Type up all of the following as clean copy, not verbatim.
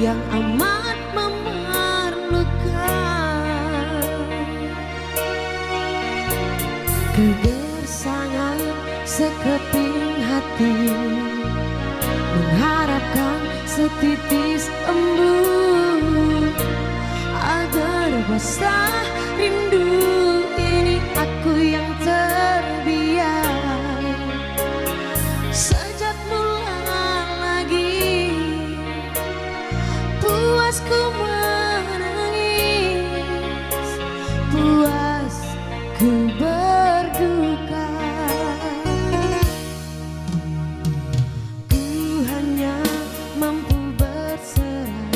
yang amat memerlukan kegersangan sekeping hati, mengharapkan setitis embun agar basah rindu ini. Aku yang terbiar sejak mula lagi, puas ku menangis, puas ku berduka. Ku hanya mampu berserah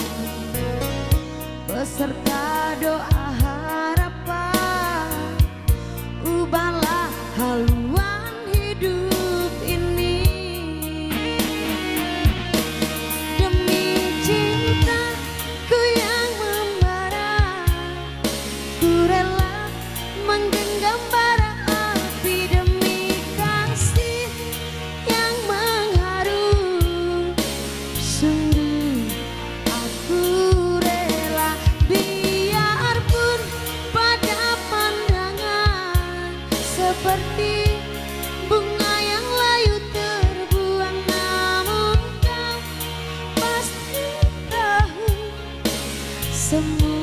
beserta doa harapan, ubahlah haluan hidup ini. Demi cintaku yang membara, ku rela menggenggam bara api demi kasih yang mengharu. Sungguh aku rela, biarpun pada pandangan seperti bunga yang layu terbuang, namun kau pasti tahu semua